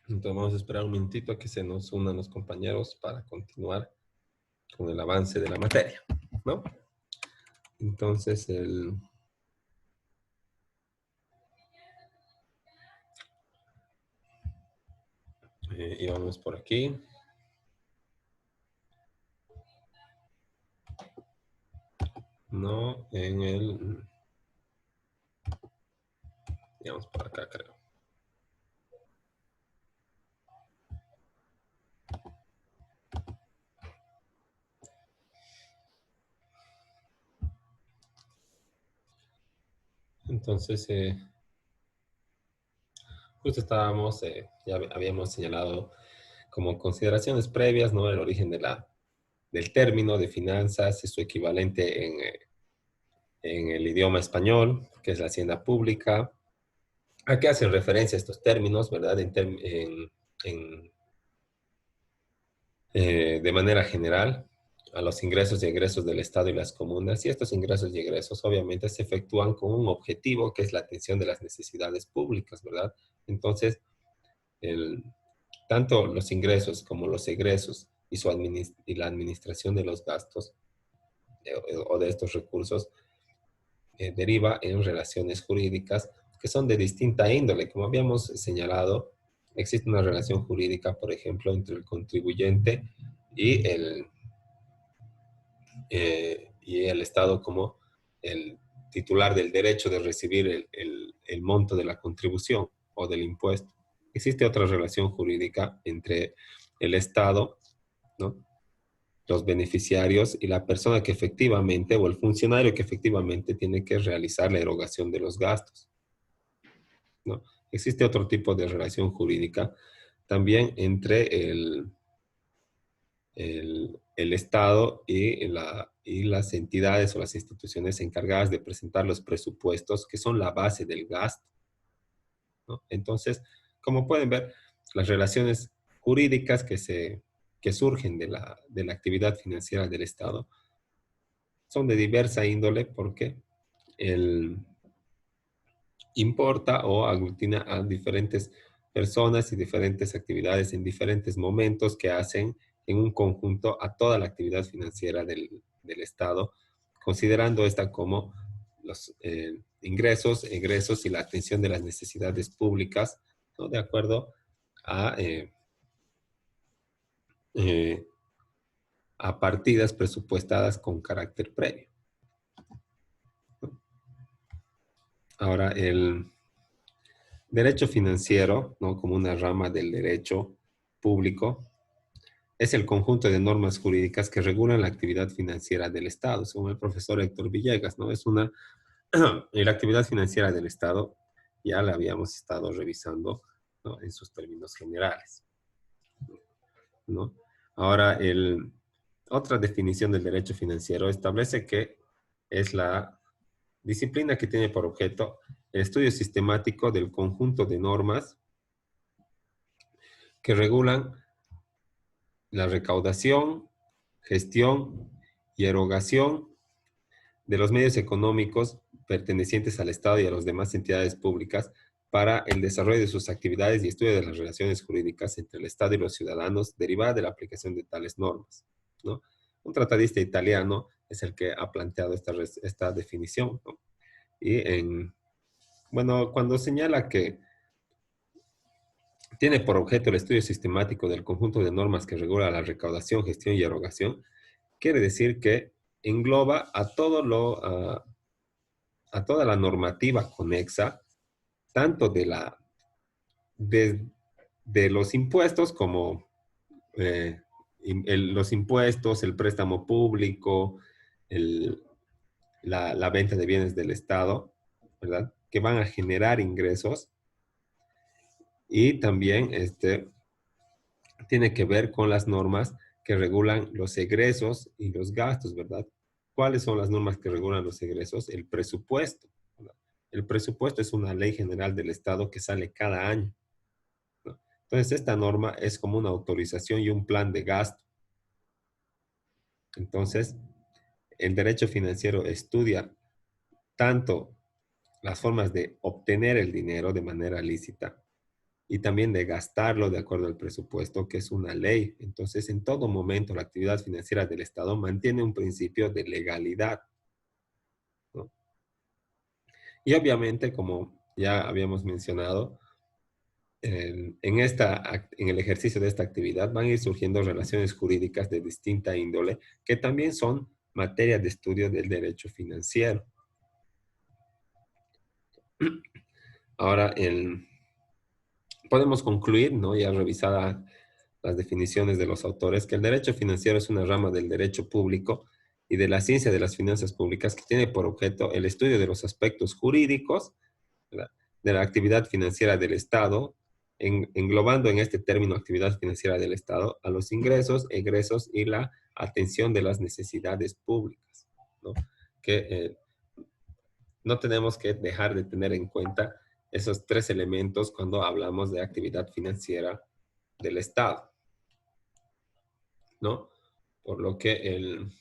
Entonces vamos a esperar un minutito a que se nos unan los compañeros para continuar con el avance de la materia, ¿no? Entonces, íbamos por aquí. No, digamos por acá, creo. Entonces, justo estábamos, ya habíamos señalado como consideraciones previas, ¿no? El origen del término de finanzas y su equivalente en el idioma español, que es la hacienda pública. ¿A qué hacen referencia estos términos, verdad? En, de manera general, a los ingresos y egresos del Estado y las comunas. Y estos ingresos y egresos obviamente se efectúan con un objetivo que es la atención de las necesidades públicas, ¿verdad? Entonces, el, tanto los ingresos como los egresos y la administración de los gastos o de estos recursos deriva en relaciones jurídicas que son de distinta índole. Como habíamos señalado, existe una relación jurídica, por ejemplo, entre el contribuyente y y el Estado como el titular del derecho de recibir el monto de la contribución o del impuesto. Existe otra relación jurídica entre el Estado, ¿no? Los beneficiarios y la persona que efectivamente, o el funcionario que efectivamente tiene que realizar la erogación de los gastos, ¿no? Existe otro tipo de relación jurídica también entre el Estado y las entidades o las instituciones encargadas de presentar los presupuestos, que son la base del gasto, ¿no? Entonces, como pueden ver, las relaciones jurídicas que surgen de la actividad financiera del Estado son de diversa índole porque el, importa o aglutina a diferentes personas y diferentes actividades en diferentes momentos que hacen en un conjunto a toda la actividad financiera del Estado, considerando esta como los ingresos, egresos y la atención de las necesidades públicas, ¿no? De acuerdo a, eh, a partidas presupuestadas con carácter previo. Ahora, el derecho financiero, ¿no? Como una rama del derecho público, es el conjunto de normas jurídicas que regulan la actividad financiera del Estado, según el profesor Héctor Villegas, ¿no? Y la actividad financiera del Estado ya la habíamos estado revisando, ¿no? En sus términos generales, ¿no? Ahora, otra definición del derecho financiero establece que es la disciplina que tiene por objeto el estudio sistemático del conjunto de normas que regulan la recaudación, gestión y erogación de los medios económicos pertenecientes al Estado y a las demás entidades públicas para el desarrollo de sus actividades y estudio de las relaciones jurídicas entre el Estado y los ciudadanos derivada de la aplicación de tales normas, ¿no? Un tratadista italiano es el que ha planteado esta definición, ¿no? Y bueno, cuando señala que tiene por objeto el estudio sistemático del conjunto de normas que regula la recaudación, gestión y erogación, quiere decir que engloba a toda la normativa conexa, tanto de, de los impuestos como los impuestos, el préstamo público, el, la venta de bienes del Estado, ¿verdad? Que van a generar ingresos y también tiene que ver con las normas que regulan los egresos y los gastos, ¿verdad? ¿Cuáles son las normas que regulan los egresos? El presupuesto, ¿verdad? El presupuesto es una ley general del Estado que sale cada año, ¿no? Entonces, esta norma es como una autorización y un plan de gasto. Entonces, el derecho financiero estudia tanto las formas de obtener el dinero de manera lícita y también de gastarlo de acuerdo al presupuesto, que es una ley. Entonces, en todo momento, la actividad financiera del Estado mantiene un principio de legalidad, ¿no? Y obviamente, como ya habíamos mencionado, en el ejercicio de esta actividad van a ir surgiendo relaciones jurídicas de distinta índole que también son materia de estudio del derecho financiero. Ahora, podemos concluir, ¿no? Ya revisadas las definiciones de los autores, que el derecho financiero es una rama del derecho público y de la ciencia de las finanzas públicas que tiene por objeto el estudio de los aspectos jurídicos, ¿verdad?, de la actividad financiera del Estado, englobando en este término actividad financiera del Estado a los ingresos, egresos y la atención de las necesidades públicas, ¿no? Que no tenemos que dejar de tener en cuenta esos tres elementos cuando hablamos de actividad financiera del Estado, ¿no? Por lo que el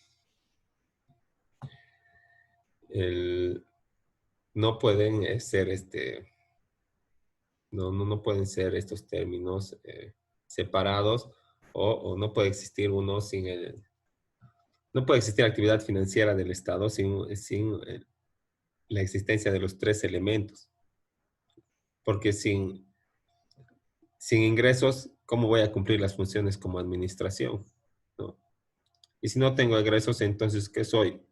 no pueden ser no pueden ser estos términos separados o no puede existir uno sin no puede existir actividad financiera del Estado sin la existencia de los tres elementos, porque sin ingresos, ¿cómo voy a cumplir las funciones como administración? ¿No? Y si no tengo ingresos, entonces, ¿qué soy?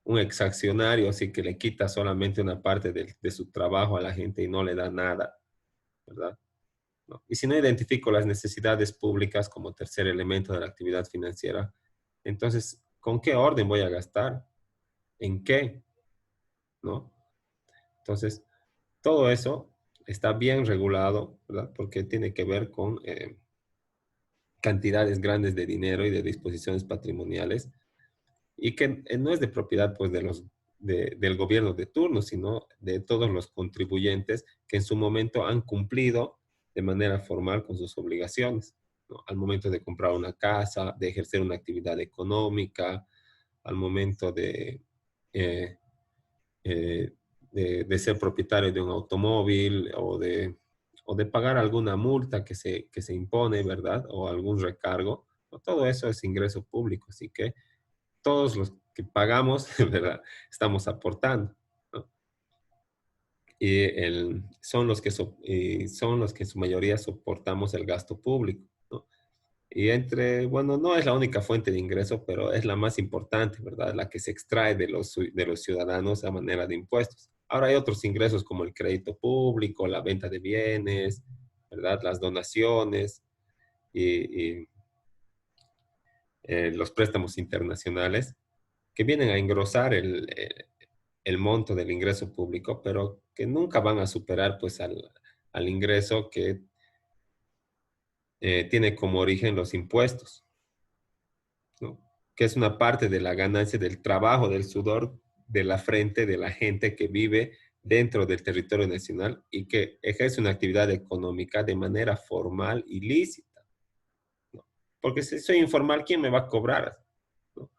Un exaccionario, así que le quita solamente una parte de su trabajo a la gente y no le da nada, ¿verdad? ¿No? Y si no identifico las necesidades públicas como tercer elemento de la actividad financiera, entonces, ¿con qué orden voy a gastar? ¿En qué? ¿No? Entonces, todo eso está bien regulado, ¿verdad? Porque tiene que ver con cantidades grandes de dinero y de disposiciones patrimoniales y que no es de propiedad pues del gobierno de turno, sino de todos los contribuyentes que en su momento han cumplido de manera formal con sus obligaciones, ¿no? Al momento de comprar una casa, de ejercer una actividad económica, al momento eh, eh, de ser propietario de un automóvil o de pagar alguna multa que se impone, ¿verdad? O algún recargo. Todo eso es ingreso público, así que todos los que pagamos, ¿verdad? Estamos aportando, ¿no? Y son los que en su mayoría soportamos el gasto público, ¿no? Y bueno, no es la única fuente de ingreso, pero es la más importante, ¿verdad? La que se extrae de los ciudadanos a manera de impuestos. Ahora hay otros ingresos como el crédito público, la venta de bienes, ¿verdad? Las donaciones y los préstamos internacionales que vienen a engrosar el monto del ingreso público, pero que nunca van a superar pues al ingreso que tiene como origen los impuestos, ¿no? Que es una parte de la ganancia del trabajo, del sudor, de la frente de la gente que vive dentro del territorio nacional y que ejerce una actividad económica de manera formal y lícita, ¿no? Porque si soy informal, ¿quién me va a cobrar? ¿No?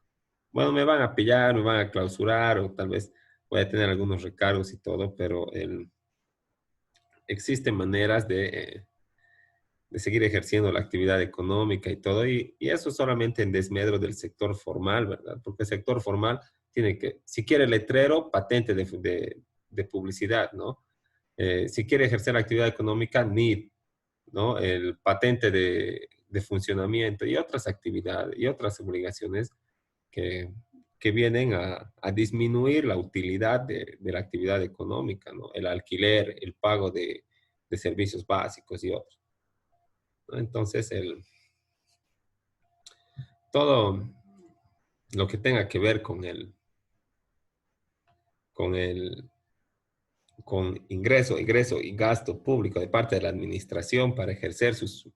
Bueno, me van a pillar, me van a clausurar o tal vez voy a tener algunos recargos y todo, pero existen maneras de seguir ejerciendo la actividad económica y todo, y eso solamente en desmedro del sector formal, ¿verdad? Porque el sector formal tiene que, si quiere letrero, patente de publicidad, ¿no? Si quiere ejercer la actividad económica, NID, ¿no? El patente de funcionamiento y otras actividades y otras obligaciones que, que vienen a disminuir la utilidad de la actividad económica, ¿no? El alquiler, el pago de servicios básicos y otros, ¿no? Entonces, todo lo que tenga que ver con el, con ingreso y gasto público de parte de la administración para ejercer sus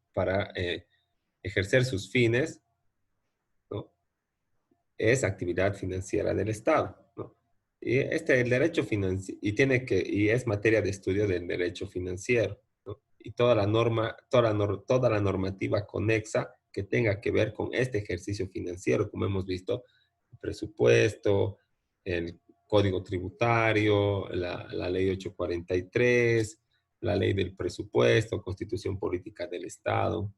fines, ¿no? Es actividad financiera del Estado, ¿no? Y el derecho financiero, y es materia de estudio del derecho financiero, ¿no? Y toda la normativa conexa que tenga que ver con este ejercicio financiero, como hemos visto, el presupuesto, Código Tributario, la Ley 843, la Ley del Presupuesto, Constitución Política del Estado,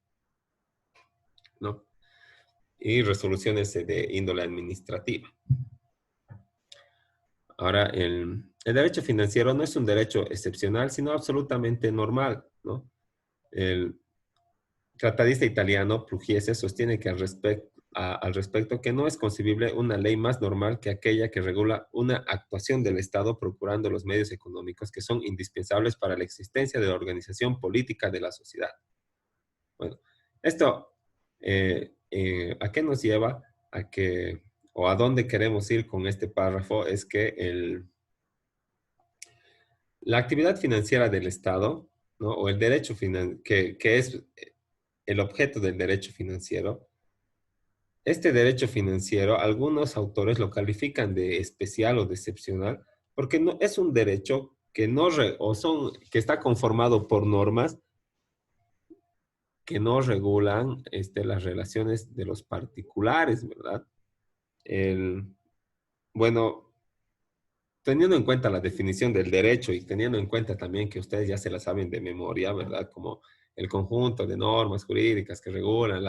¿no? Y resoluciones de índole administrativa. Ahora, el derecho financiero no es un derecho excepcional, sino absolutamente normal, ¿no? El tratadista italiano Pugliese sostiene que al respecto que no es concebible una ley más normal que aquella que regula una actuación del Estado procurando los medios económicos que son indispensables para la existencia de la organización política de la sociedad. Bueno, esto, ¿a qué nos lleva? A que, o a dónde queremos ir con este párrafo, es que la actividad financiera del Estado, ¿no? O el derecho que es el objeto del derecho financiero. Este derecho financiero, algunos autores lo califican de especial o de excepcional, porque no, es un derecho que, que está conformado por normas que no regulan las relaciones de los particulares, ¿verdad? El, bueno, teniendo en cuenta la definición del derecho y teniendo en cuenta también que ustedes ya se la saben de memoria, ¿verdad? Como el conjunto de normas jurídicas que regulan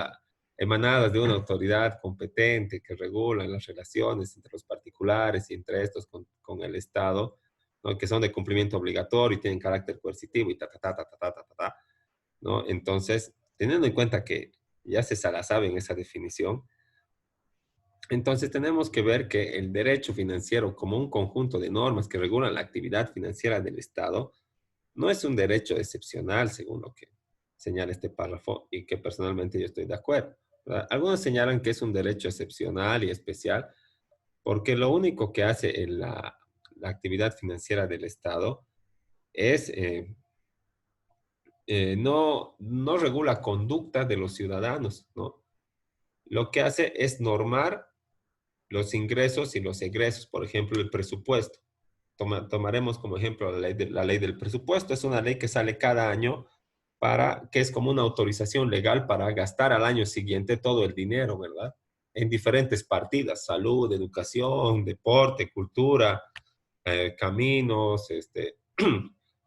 emanadas de una autoridad competente que regulan las relaciones entre los particulares y entre estos con el Estado, ¿no? Que son de cumplimiento obligatorio y tienen carácter coercitivo y ta, ta, ta, ta, ta, ta, ta, ta, ta, ¿no? Entonces, teniendo en cuenta que ya se la saben esa definición, entonces tenemos que ver que el derecho financiero como un conjunto de normas que regulan la actividad financiera del Estado no es un derecho excepcional, según lo que señala este párrafo y que personalmente yo estoy de acuerdo, ¿verdad? Algunos señalan que es un derecho excepcional y especial porque lo único que hace en la actividad financiera del Estado es no regula conducta de los ciudadanos, ¿no? Lo que hace es normar los ingresos y los egresos, por ejemplo, el presupuesto. Tomaremos como ejemplo la ley del presupuesto. Es una ley que sale cada año que es como una autorización legal para gastar al año siguiente todo el dinero, ¿verdad? En diferentes partidas, salud, educación, deporte, cultura, caminos,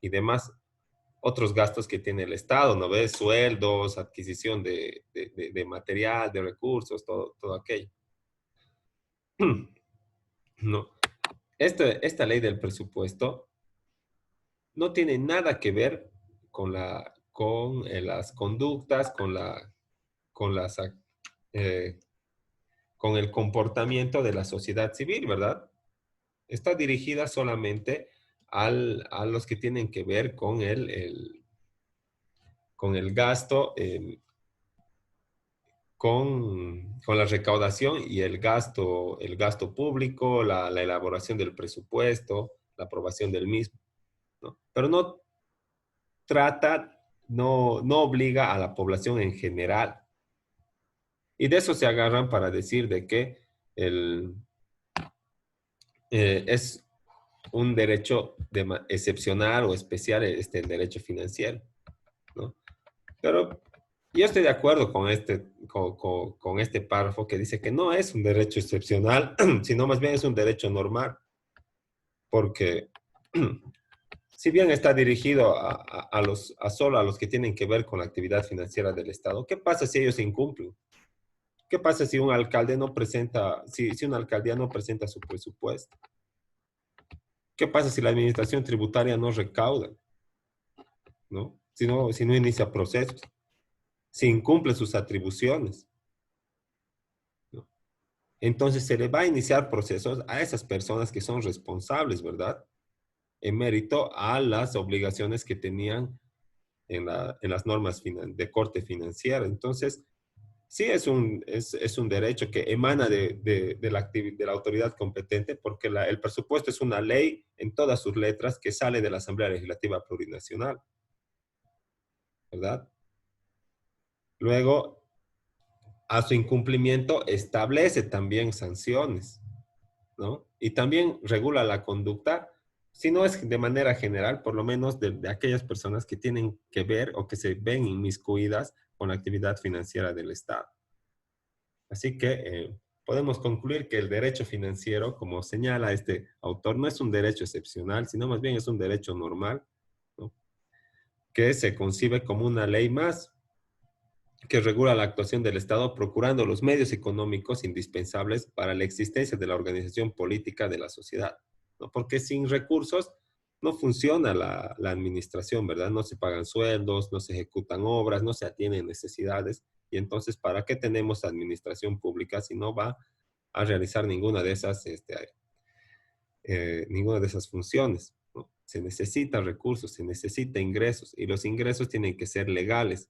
y demás otros gastos que tiene el Estado, ¿no ves? Sueldos, adquisición de material, de recursos, todo aquello. No. Esta ley del presupuesto no tiene nada que ver con las conductas, con, las, eh, con el comportamiento de la sociedad civil, ¿verdad? Está dirigida solamente a los que tienen que ver con el gasto, con la recaudación y el gasto público, la elaboración del presupuesto, la aprobación del mismo, ¿no? Pero no obliga a la población en general. Y de eso se agarran para decir de que es un derecho excepcional o especial el derecho financiero, ¿no? Pero yo estoy de acuerdo con este párrafo que dice que no es un derecho excepcional, sino más bien es un derecho normal, porque si bien está dirigido solo a los que tienen que ver con la actividad financiera del Estado, ¿qué pasa si ellos incumplen? ¿Qué pasa si un alcalde no presenta, si una alcaldía no presenta su presupuesto? ¿Qué pasa si la administración tributaria no recauda, ¿no? Si no inicia procesos, si incumple sus atribuciones, ¿no? Entonces se le va a iniciar procesos a esas personas que son responsables, ¿verdad? En mérito a las obligaciones que tenían en las normas de corte financiera. Entonces, sí es un derecho que emana de la autoridad competente porque el presupuesto es una ley en todas sus letras que sale de la Asamblea Legislativa Plurinacional, ¿verdad? Luego, a su incumplimiento establece también sanciones, ¿no? Y también regula la conducta, si no es de manera general, por lo menos de aquellas personas que tienen que ver o que se ven inmiscuidas con la actividad financiera del Estado. Así que podemos concluir que el derecho financiero, como señala este autor, no es un derecho excepcional, sino más bien es un derecho normal, ¿no? Que se concibe como una ley más que regula la actuación del Estado, procurando los medios económicos indispensables para la existencia de la organización política de la sociedad, ¿no? Porque sin recursos no funciona la administración, ¿verdad? No se pagan sueldos, no se ejecutan obras, no se atienden necesidades. Y entonces, ¿para qué tenemos administración pública si no va a realizar ninguna de esas funciones, ¿no? Se necesitan recursos, se necesita ingresos, y los ingresos tienen que ser legales.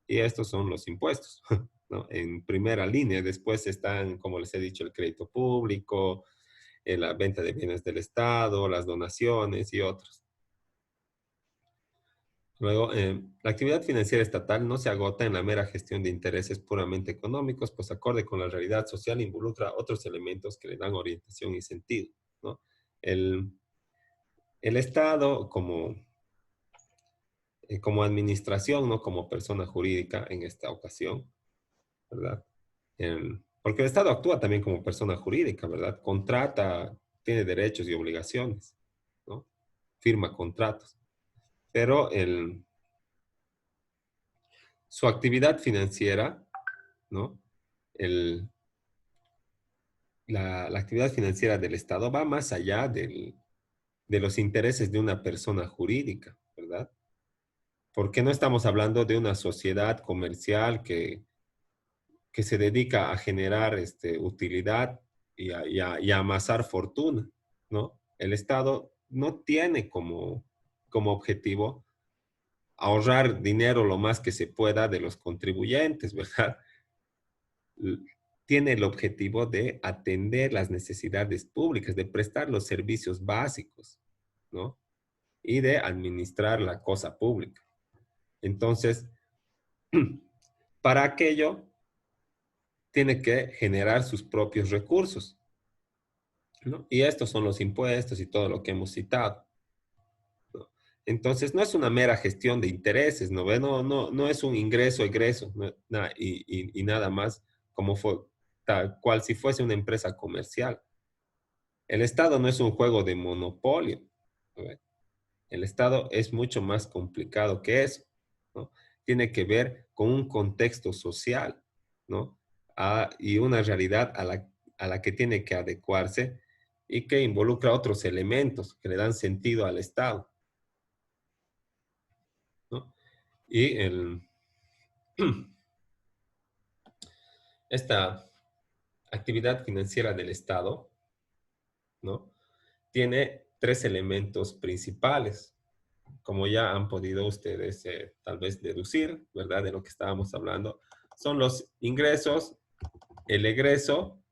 Y estos son los impuestos, ¿no? En primera línea. Después están, como les he dicho, el crédito público, la venta de bienes del Estado, las donaciones y otros. Luego, la actividad financiera estatal no se agota en la mera gestión de intereses puramente económicos, pues acorde con la realidad social involucra otros elementos que le dan orientación y sentido, ¿no? El, el Estado como administración, no como persona jurídica en esta ocasión, ¿verdad? Porque el Estado actúa también como persona jurídica, ¿verdad? Contrata, tiene derechos y obligaciones, ¿no? Firma contratos. Pero su actividad financiera, ¿no? El, la actividad financiera del Estado va más allá de los intereses de una persona jurídica, ¿verdad? Porque no estamos hablando de una sociedad comercial que se dedica a generar utilidad y a amasar fortuna, ¿no? El Estado no tiene como objetivo ahorrar dinero lo más que se pueda de los contribuyentes, ¿verdad? Tiene el objetivo de atender las necesidades públicas, de prestar los servicios básicos, ¿no? Y de administrar la cosa pública. Entonces, para aquello, tiene que generar sus propios recursos, ¿no? Y estos son los impuestos y todo lo que hemos citado, ¿no? Entonces, no es una mera gestión de intereses, ¿no ve? No es un ingreso, egreso, ¿no? Y nada más como fue, tal cual si fuese una empresa comercial. El Estado no es un juego de monopolio, ¿no ve? El Estado es mucho más complicado que eso, ¿no? Tiene que ver con un contexto social, ¿no? Y una realidad a la que tiene que adecuarse y que involucra otros elementos que le dan sentido al Estado, ¿no? Y esta actividad financiera del Estado, ¿no? Tiene tres elementos principales, como ya han podido ustedes tal vez deducir, ¿verdad? De lo que estábamos hablando, son los ingresos, el egreso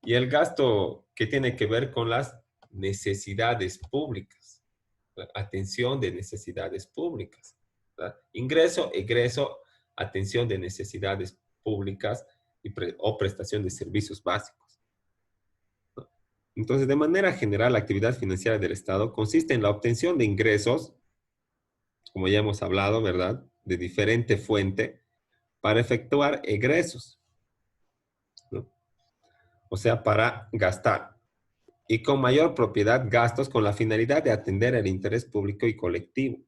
y el gasto que tiene que ver con las necesidades públicas, la atención de necesidades públicas, ¿verdad? Ingreso, egreso, atención de necesidades públicas o prestación de servicios básicos, ¿no? Entonces, de manera general, la actividad financiera del Estado consiste en la obtención de ingresos, como ya hemos hablado, ¿verdad? De diferente fuente para efectuar egresos, ¿no? O sea, para gastar. Y con mayor propiedad, gastos con la finalidad de atender el interés público y colectivo,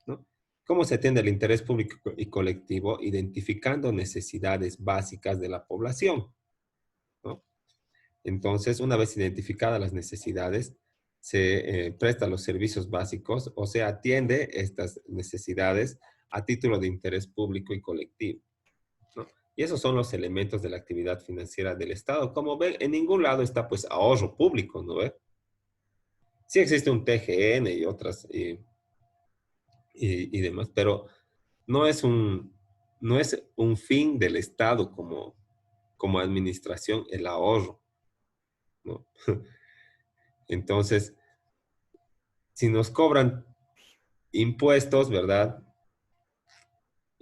¿no? ¿Cómo se atiende el interés público y colectivo? Identificando necesidades básicas de la población, ¿no? Entonces, una vez identificadas las necesidades, se prestan los servicios básicos o se atiende estas necesidades a título de interés público y colectivo, ¿no? Y esos son los elementos de la actividad financiera del Estado. Como ven, en ningún lado está pues ahorro público, ¿no ve? Sí existe un TGN y otras y demás, pero no es un fin del Estado como administración el ahorro, ¿no? Entonces, si nos cobran impuestos, ¿verdad?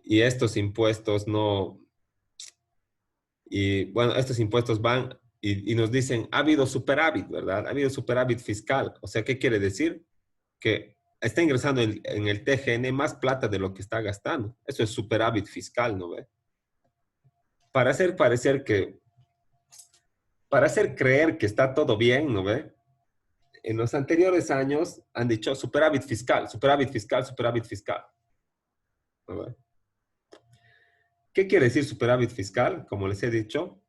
Y estos impuestos no, y bueno, estos impuestos van y nos dicen, ha habido superávit, ¿verdad? Ha habido superávit fiscal. O sea, ¿qué quiere decir? Que está ingresando en el TGN más plata de lo que está gastando. Eso es superávit fiscal, ¿no ve? Para hacer parecer que para hacer creer que está todo bien, ¿no ve? En los anteriores años han dicho superávit fiscal, superávit fiscal, superávit fiscal. ¿No ve? ¿Qué quiere decir superávit fiscal? Como les he dicho,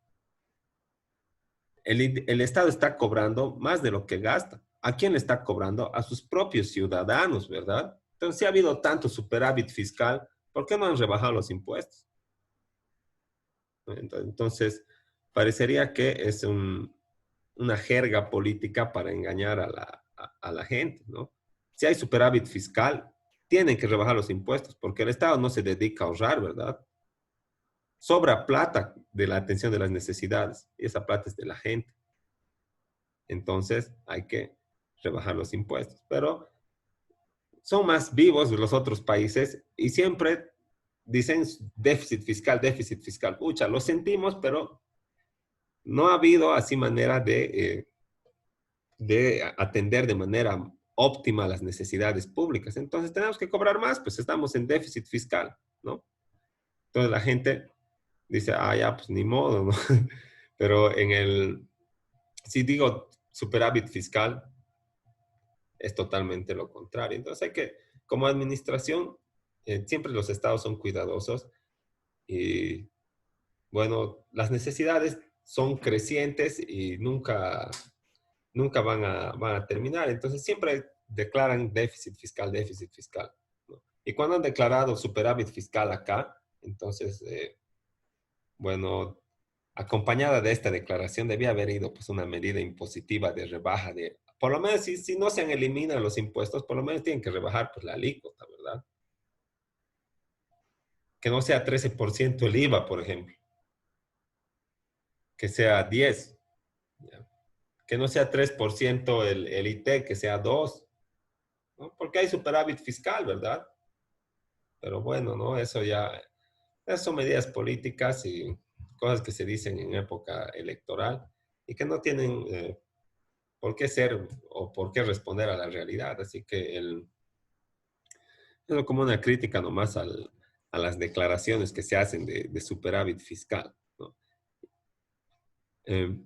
el Estado está cobrando más de lo que gasta. ¿A quién le está cobrando? A sus propios ciudadanos, ¿verdad? Entonces, si ha habido tanto superávit fiscal, ¿por qué no han rebajado los impuestos? Entonces, parecería que es una jerga política para engañar a la gente, ¿no? Si hay superávit fiscal, tienen que rebajar los impuestos, porque el Estado no se dedica a ahorrar, ¿verdad? Sobra plata de la atención de las necesidades, y esa plata es de la gente. Entonces, hay que rebajar los impuestos. Pero son más vivos los otros países y siempre dicen déficit fiscal, déficit fiscal. Pucha, lo sentimos, pero no ha habido así manera de atender de manera óptima las necesidades públicas. Entonces tenemos que cobrar más, pues estamos en déficit fiscal, ¿no? Entonces la gente dice, ah, ya, pues ni modo, ¿no? Pero si digo superávit fiscal, es totalmente lo contrario. Entonces hay que, como administración, siempre los estados son cuidadosos y, bueno, las necesidades son crecientes y nunca van a terminar. Entonces siempre declaran déficit fiscal, ¿no? Y cuando han declarado superávit fiscal acá, entonces, bueno, acompañada de esta declaración debía haber ido pues una medida impositiva de rebaja de, por lo menos si no se eliminan los impuestos, por lo menos tienen que rebajar pues la alícuota, ¿verdad? Que no sea 13% el IVA, por ejemplo, que sea 10, ¿ya? Que no sea 3% el IT, que sea 2, ¿no? Porque hay superávit fiscal, ¿verdad? Pero bueno, ¿no? Esas son medidas políticas y cosas que se dicen en época electoral y que no tienen por qué ser o por qué responder a la realidad. Así que es como una crítica nomás a las declaraciones que se hacen de superávit fiscal, ¿no? Eh,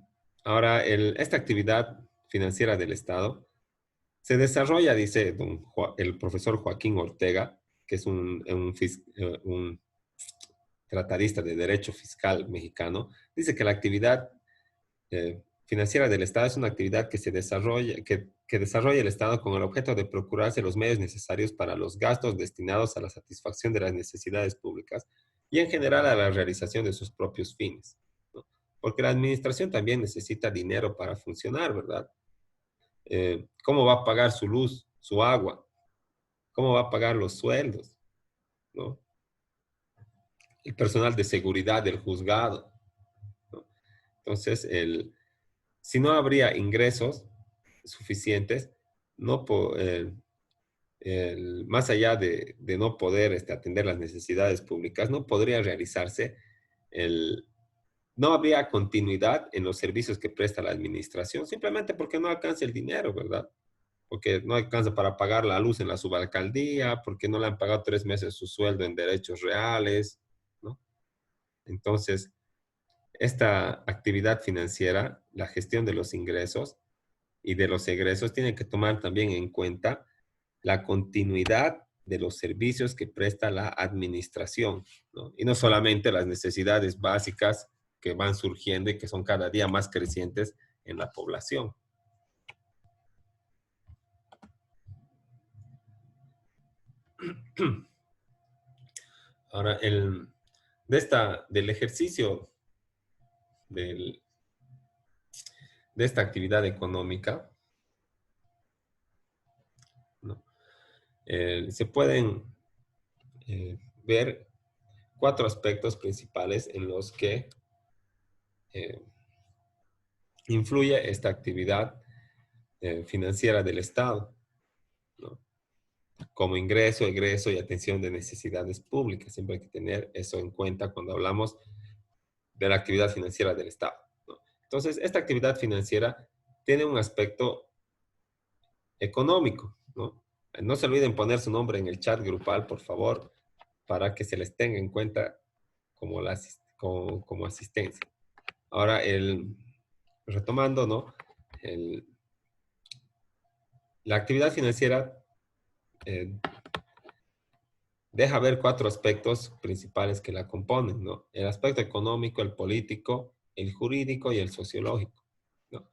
ahora, esta actividad financiera del Estado se desarrolla, dice el profesor Joaquín Ortega, que es un tratadista de derecho fiscal mexicano, dice que la actividad financiera del Estado es una actividad que desarrolla el Estado con el objeto de procurarse los medios necesarios para los gastos destinados a la satisfacción de las necesidades públicas y en general a la realización de sus propios fines, ¿no? Porque la administración también necesita dinero para funcionar, ¿verdad? ¿Cómo va a pagar su luz, su agua? ¿Cómo va a pagar los sueldos, ¿no? El personal de seguridad del juzgado, ¿no? Entonces, si no habría ingresos suficientes, no más allá de no poder atender las necesidades públicas, no podría realizarse el, no habría continuidad en los servicios que presta la administración, simplemente porque no alcanza el dinero, ¿verdad? Porque no alcanza para pagar la luz en la subalcaldía, porque no le han pagado 3 meses su sueldo en derechos reales, ¿no? Entonces, esta actividad financiera, la gestión de los ingresos y de los egresos, tiene que tomar también en cuenta la continuidad de los servicios que presta la administración, ¿no? Y no solamente las necesidades básicas que van surgiendo y que son cada día más crecientes en la población. Ahora, del ejercicio del, de esta actividad económica, ¿no? Se pueden ver 4 aspectos principales en los que eh, influye esta actividad financiera del Estado, ¿no? Como ingreso, egreso y atención de necesidades públicas. Siempre hay que tener eso en cuenta cuando hablamos de la actividad financiera del Estado, ¿no? Entonces, esta actividad financiera tiene un aspecto económico, ¿no? No se olviden poner su nombre en el chat grupal, por favor, para que se les tenga en cuenta como asistencia. Ahora, retomando, ¿no? El- la actividad financiera eh, deja ver cuatro aspectos principales que la componen, ¿no? El aspecto económico, el político, el jurídico y el sociológico, ¿no?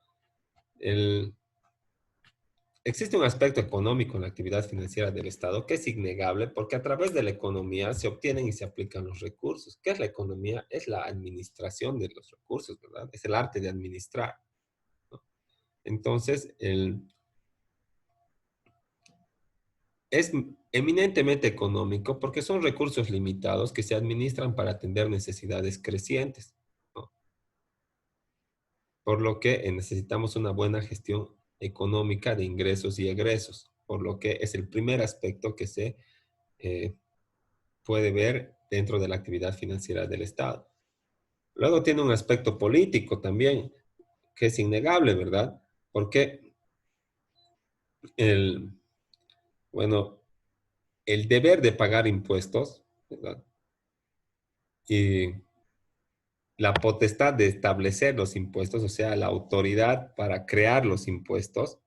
El, Existe un aspecto económico en la actividad financiera del Estado que es innegable porque a través de la economía se obtienen y se aplican los recursos. ¿Qué es la economía? Es la administración de los recursos, ¿verdad? Es el arte de administrar, ¿no? Entonces, es eminentemente económico porque son recursos limitados que se administran para atender necesidades crecientes, ¿no? Por lo que necesitamos una buena gestión económica de ingresos y egresos, por lo que es el primer aspecto que se eh, puede ver dentro de la actividad financiera del Estado. Luego tiene un aspecto político también, que es innegable, ¿verdad? Porque el, bueno, el deber de pagar impuestos, ¿verdad? Y la potestad de establecer los impuestos, o sea, la autoridad para crear los impuestos,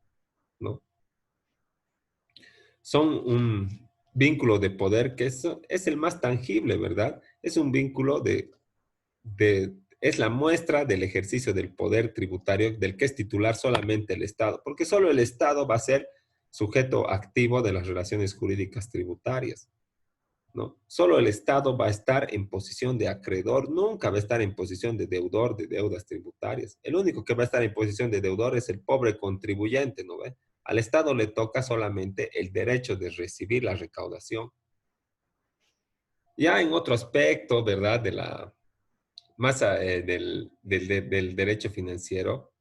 ¿no? Son un vínculo de poder que es el más tangible, ¿verdad? Es un vínculo es la muestra del ejercicio del poder tributario del que es titular solamente el Estado, porque solo el Estado va a ser sujeto activo de las relaciones jurídicas tributarias, ¿no? Solo el Estado va a estar en posición de acreedor, nunca va a estar en posición de deudor de deudas tributarias. El único que va a estar en posición de deudor es el pobre contribuyente, ¿no ve? Al Estado le toca solamente el derecho de recibir la recaudación. Ya en otro aspecto, ¿verdad? Del derecho financiero,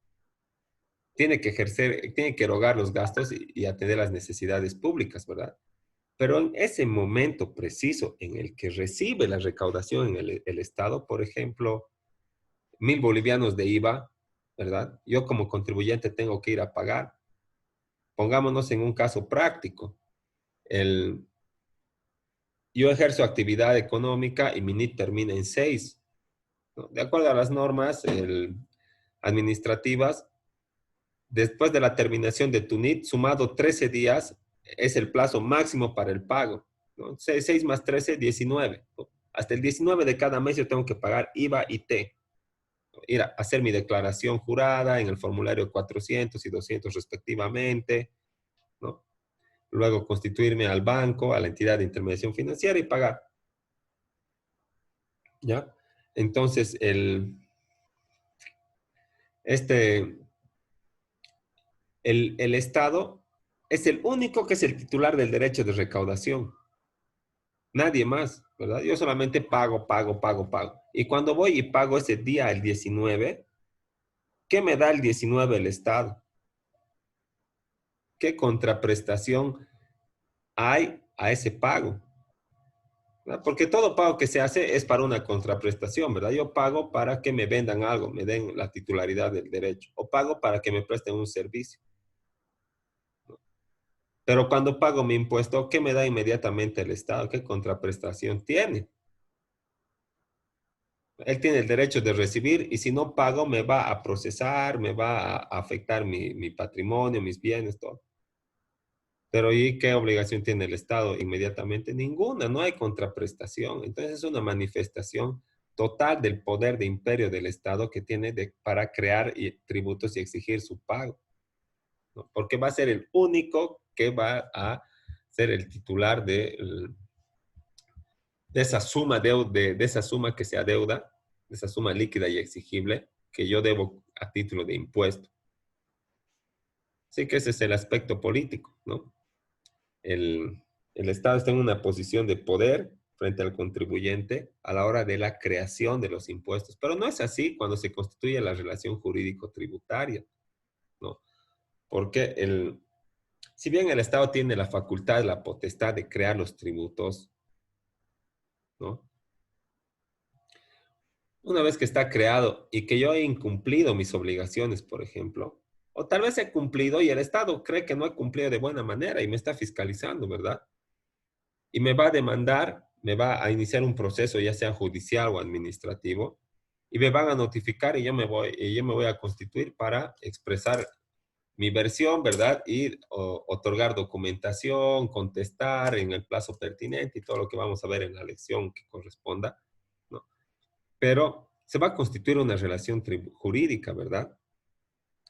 tiene que erogar los gastos y atender las necesidades públicas, ¿verdad? Pero en ese momento preciso en el que recibe la recaudación en el Estado, por ejemplo, 1.000 bolivianos de IVA, ¿verdad? Yo como contribuyente tengo que ir a pagar. Pongámonos en un caso práctico. El, yo ejerzo actividad económica y mi NIT termina en 6, ¿no? De acuerdo a las normas administrativas, después de la terminación de tu NIT, sumado 13 días, es el plazo máximo para el pago, ¿no? 6 más 13, 19, ¿no? Hasta el 19 de cada mes yo tengo que pagar IVA y T, ¿no? Ir a hacer mi declaración jurada en el formulario 400 y 200 respectivamente, ¿no? Luego constituirme al banco, a la entidad de intermediación financiera y pagar, ¿ya? Entonces, este, el Estado es el único que es el titular del derecho de recaudación. Nadie más, ¿verdad? Yo solamente pago, pago, pago, pago. Y cuando voy y pago ese día, el 19, ¿qué me da el 19 el Estado? ¿Qué contraprestación hay a ese pago? ¿Verdad? Porque todo pago que se hace es para una contraprestación, ¿verdad? Yo pago para que me vendan algo, me den la titularidad del derecho, o pago para que me presten un servicio. Pero cuando pago mi impuesto, ¿qué me da inmediatamente el Estado? ¿Qué contraprestación tiene? Él tiene el derecho de recibir y si no pago me va a procesar, me va a afectar mi patrimonio, mis bienes, todo. Pero ¿y qué obligación tiene el Estado? Inmediatamente ninguna, no hay contraprestación. Entonces es una manifestación total del poder de imperio del Estado que tiene para crear tributos y exigir su pago, ¿no? Porque va a ser el único que va a ser el titular de esa suma, de esa suma que se adeuda, de esa suma líquida y exigible que yo debo a título de impuesto. Así que ese es el aspecto político, ¿no? El Estado está en una posición de poder frente al contribuyente a la hora de la creación de los impuestos, pero no es así cuando se constituye la relación jurídico-tributaria, ¿no? Porque si bien el Estado tiene la facultad, la potestad de crear los tributos, ¿no? Una vez que está creado y que yo he incumplido mis obligaciones, por ejemplo, o tal vez he cumplido y el Estado cree que no he cumplido de buena manera y me está fiscalizando, ¿verdad? Y me va a demandar, me va a iniciar un proceso, ya sea judicial o administrativo, y me van a notificar y yo me voy a constituir para expresar mi versión, ¿verdad? Y otorgar documentación, contestar en el plazo pertinente y todo lo que vamos a ver en la lección que corresponda, ¿no? Pero se va a constituir una relación jurídica, ¿verdad?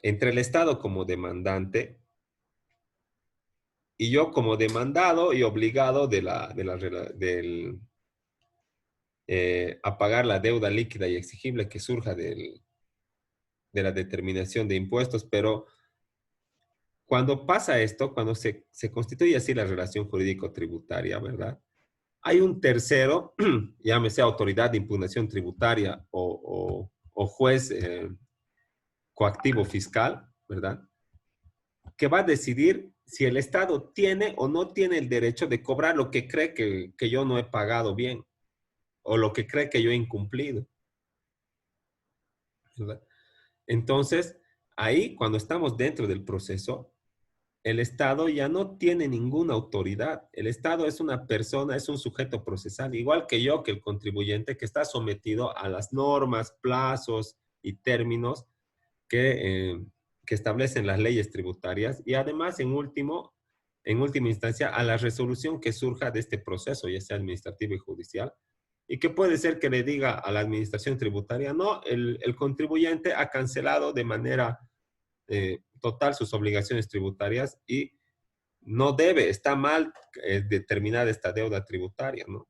Entre el Estado como demandante y yo como demandado y obligado a pagar la deuda líquida y exigible que surja de la determinación de impuestos, pero cuando pasa esto, cuando se constituye así la relación jurídico-tributaria, ¿verdad? Hay un tercero, llámese autoridad de impugnación tributaria o juez coactivo fiscal, ¿verdad? Que va a decidir si el Estado tiene o no tiene el derecho de cobrar lo que cree que yo no he pagado bien o lo que cree que yo he incumplido, ¿verdad? Entonces, ahí cuando estamos dentro del proceso, el Estado ya no tiene ninguna autoridad. El Estado es una persona, es un sujeto procesal, igual que yo, que el contribuyente, que está sometido a las normas, plazos y términos que, que establecen las leyes tributarias y además, en última instancia, a la resolución que surja de este proceso, ya sea administrativo y judicial, y que puede ser que le diga a la administración tributaria, no, el contribuyente ha cancelado de manera total sus obligaciones tributarias y no debe, está mal determinada esta deuda tributaria, ¿no?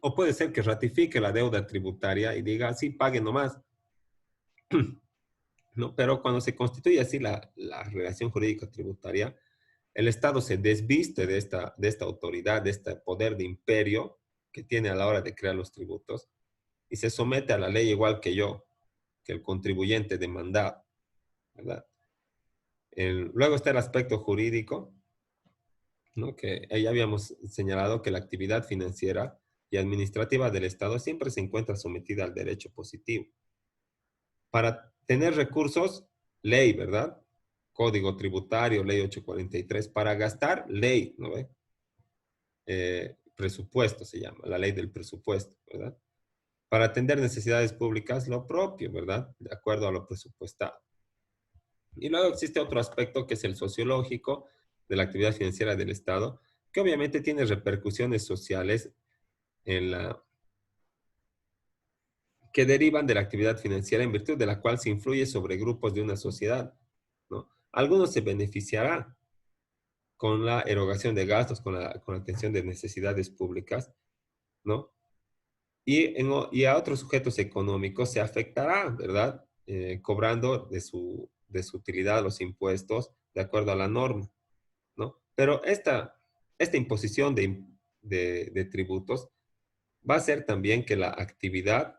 O puede ser que ratifique la deuda tributaria y diga, sí, pague nomás, ¿no? Pero cuando se constituye así la relación jurídica tributaria, el Estado se desviste de esta autoridad, de este poder de imperio que tiene a la hora de crear los tributos y se somete a la ley igual que yo, que el contribuyente demandado, ¿verdad? Luego está el aspecto jurídico, ¿no? Que ya habíamos señalado que la actividad financiera y administrativa del Estado siempre se encuentra sometida al derecho positivo. Para tener recursos, ley, ¿verdad? Código tributario, ley 843. Para gastar, ley, ¿no ve? Presupuesto se llama, la ley del presupuesto, ¿verdad? Para atender necesidades públicas, lo propio, ¿verdad? De acuerdo a lo presupuestado. Y luego existe otro aspecto que es el sociológico de la actividad financiera del Estado, que obviamente tiene repercusiones sociales en que derivan de la actividad financiera en virtud de la cual se influye sobre grupos de una sociedad, ¿no? Algunos se beneficiarán con la erogación de gastos, con la atención de necesidades públicas, ¿no? Y a otros sujetos económicos se afectará, ¿verdad? Cobrando de su utilidad los impuestos de acuerdo a la norma, ¿no? Pero esta imposición de tributos va a hacer también que la actividad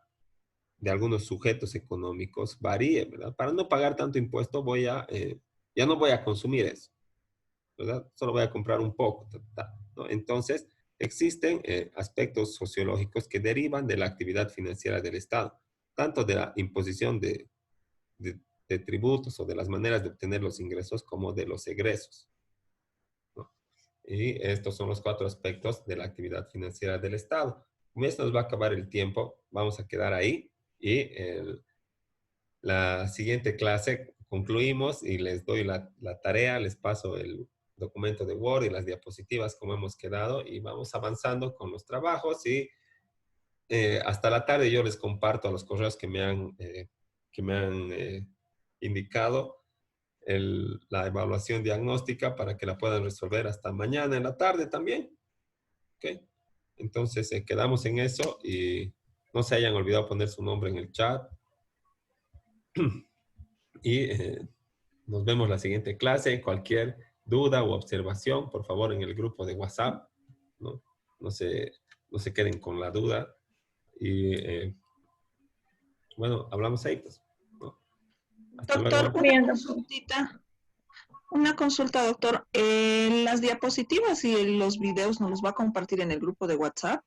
de algunos sujetos económicos varíe, ¿verdad? Para no pagar tanto impuesto ya no voy a consumir eso, ¿verdad? Solo voy a comprar un poco, ¿no? Entonces, existen aspectos sociológicos que derivan de la actividad financiera del Estado, tanto de la imposición de tributos o de las maneras de obtener los ingresos como de los egresos, ¿no? Y estos son los cuatro aspectos de la actividad financiera del Estado. Como ya se nos va a acabar el tiempo, vamos a quedar ahí y la siguiente clase concluimos y les doy la tarea, les paso el documento de Word y las diapositivas como hemos quedado y vamos avanzando con los trabajos y hasta la tarde yo les comparto a los correos que me han indicado la evaluación diagnóstica para que la puedan resolver hasta mañana en la tarde también. ¿Ok? Entonces quedamos en eso y no se hayan olvidado poner su nombre en el chat. Y nos vemos la siguiente clase. Cualquier duda o observación, por favor, en el grupo de WhatsApp, ¿no? No no se queden con la duda. Y bueno, hablamos ahí, pues, ¿no? Hasta Doctor, luego. una consultita. Una consulta, doctor. Las diapositivas y los videos nos los va a compartir en el grupo de WhatsApp.